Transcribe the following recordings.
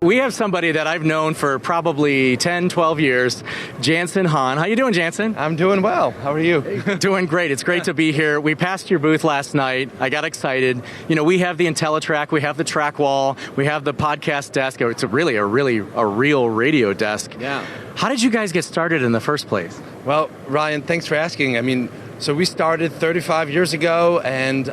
we have somebody that I've known for probably 10, 12 years, Jansen Han. How you doing, Jansen? I'm doing well. How are you? Doing great. It's great to be here. We passed your booth last night. I got excited. You know, we have the IntelliTrack, we have the track wall, we have the podcast desk. It's a real radio desk. Yeah. How did you guys get started in the first place? Well, Ryan, thanks for asking. I mean, so we started 35 years ago, and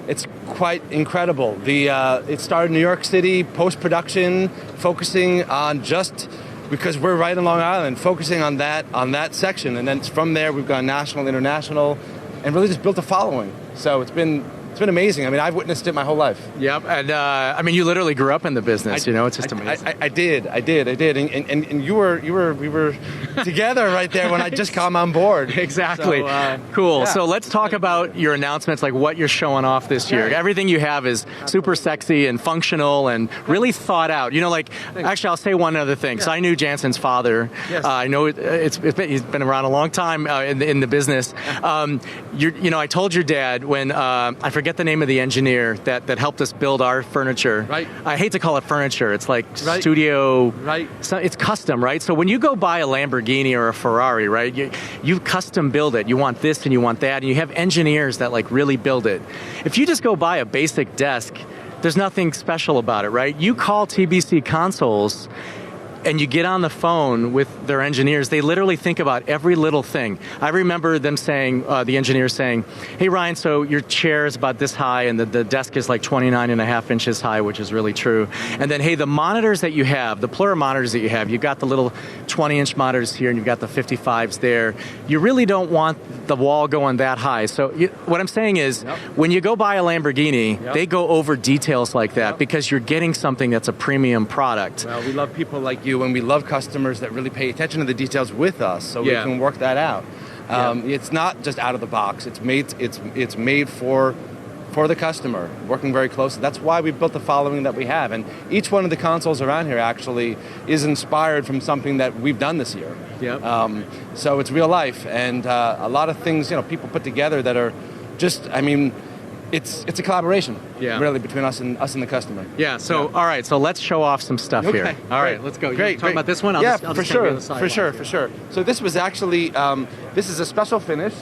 it's quite incredible. It started in New York City, post-production, focusing on just, because we're right in Long Island, focusing on that section. And then from there, we've gone national, international, and really just built a following. So it's been amazing. I mean, I've witnessed it my whole life. Yep, and I mean, you literally grew up in the business. It's just amazing. I did, and we were together right there when I just come on board. Exactly. So, cool. Yeah. So let's talk about your announcements, like what you're showing off this year. Everything you have is super sexy and functional and really thought out. You know, like, actually, I'll say one other thing. So I knew Jansen's father. Yes. I know he's been around a long time in the business. I told your dad when I forget the name of the engineer that helped us build our furniture. Right. I hate to call it furniture. It's like studio. Right. So it's custom, right? So when you go buy a Lamborghini or a Ferrari, right, you custom build it. You want this and you want that, and you have engineers that like really build it. If you just go buy a basic desk, there's nothing special about it, right? You call TBC Consoles and you get on the phone with their engineers, they literally think about every little thing. I remember them saying, the engineer saying, hey Ryan, so your chair is about this high and the desk is like 29 and a half inches high, which is really true. And then, hey, the monitors that you have, the Plura monitors that you have, you've got the little 20-inch monitors here and you've got the 55s there. You really don't want the wall going that high. So what I'm saying is, when you go buy a Lamborghini, they go over details like that because you're getting something that's a premium product. Well, we love people like you, and we love customers that really pay attention to the details with us, so we can work that out. It's not just out of the box. It's made for the customer, working very closely. That's why we built the following that we have. And each one of the consoles around here actually is inspired from something that we've done this year. So it's real life, and a lot of things people put together that are just, I mean, it's a collaboration, really, between us and the customer. So all right, so let's show off some stuff here. All right, let's go. You're talking about this one? I'll for sure. So this was actually, this is a special finish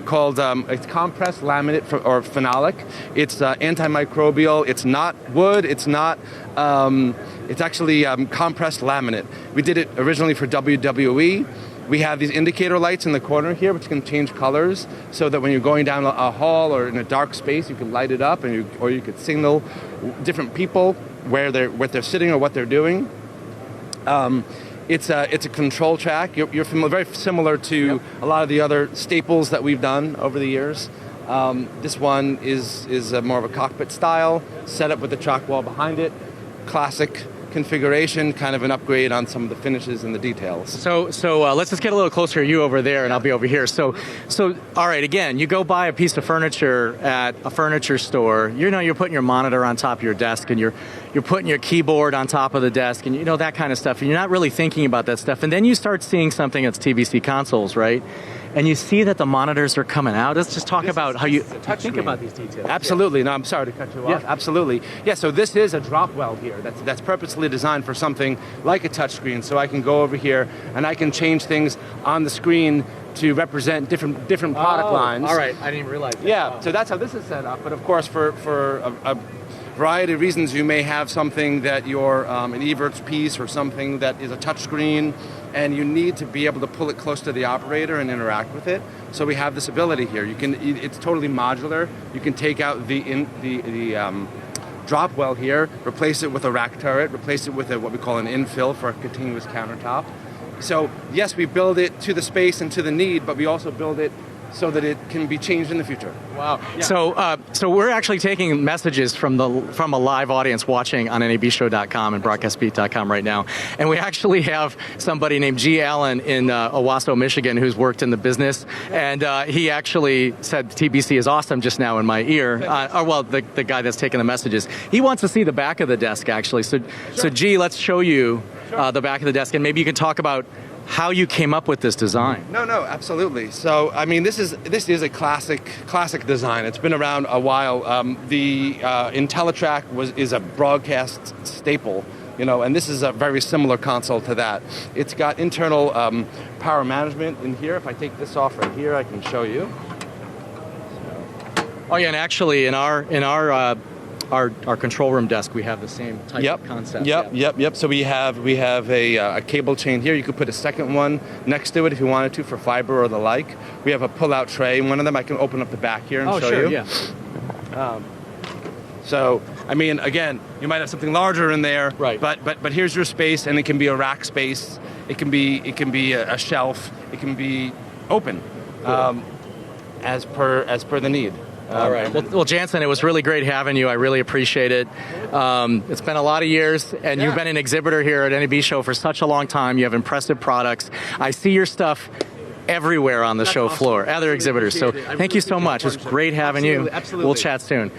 called, it's compressed laminate or phenolic. It's antimicrobial. It's not wood. It's not, it's actually compressed laminate. We did it originally for WWE. We have these indicator lights in the corner here, which can change colors, so that when you're going down a hall or in a dark space, you can light it up, or you could signal different people what they're sitting or what they're doing. It's a control track. You're very similar to a lot of the other staples that we've done over the years. This one is more of a cockpit style, set up with the track wall behind it, classic configuration, kind of an upgrade on some of the finishes and the details. So let's just get a little closer. You over there, and I'll be over here. So all right. Again, you go buy a piece of furniture at a furniture store. You're putting your monitor on top of your desk, and you're putting your keyboard on top of the desk, and that kind of stuff. And you're not really thinking about that stuff. And then you start seeing something that's TBC Consoles, right? And you see that the monitors are coming out. Let's just talk about how you think about these details. Absolutely. No, I'm sorry to cut you off. Absolutely. Yeah, so this is a drop well here. That's purposely designed for something like a touchscreen, so I can go over here and I can change things on the screen to represent different product lines. All right. I didn't realize that. Yeah, so that's how this is set up. But of course, for a variety of reasons, you may have something that you're an Evertz piece or something that is a touchscreen, and you need to be able to pull it close to the operator and interact with it. So we have this ability here. It's totally modular. You can take out the drop well here, replace it with a rack turret, replace it with what we call an infill for a continuous countertop. So yes, we build it to the space and to the need, but we also build it so that it can be changed in the future. Wow. Yeah. So we're actually taking messages from a live audience watching on nabshow.com and broadcastbeat.com right now. And we actually have somebody named G. Allen in Owasso, Michigan, who's worked in the business. And he actually said TBC is awesome just now in my ear. The guy that's taking the messages. He wants to see the back of the desk, actually. So G, let's show you the back of the desk. And maybe you can talk about how you came up with this design. No, absolutely. So, I mean, this is a classic design. It's been around a while. The IntelliTrack is a broadcast staple, and this is a very similar console to that. It's got internal power management in here. If I take this off right here, I can show you. Oh yeah, and actually, in our control room desk, we have the same type of concept. Yep. So we have a cable chain here. You could put a second one next to it if you wanted to for fiber or the like. We have a pull-out tray. One of them I can open up the back here and show you. Yeah. So, I mean, again, you might have something larger in there, right? But here's your space, and it can be a rack space. It can be a shelf. It can be open, cool. As per the need. All right. Well, Jansen, it was really great having you. I really appreciate it. It's been a lot of years, and you've been an exhibitor here at NAB Show for such a long time. You have impressive products. I see your stuff everywhere on the show floor, other exhibitors. So thank you so much. It's great having you. Absolutely. We'll chat soon.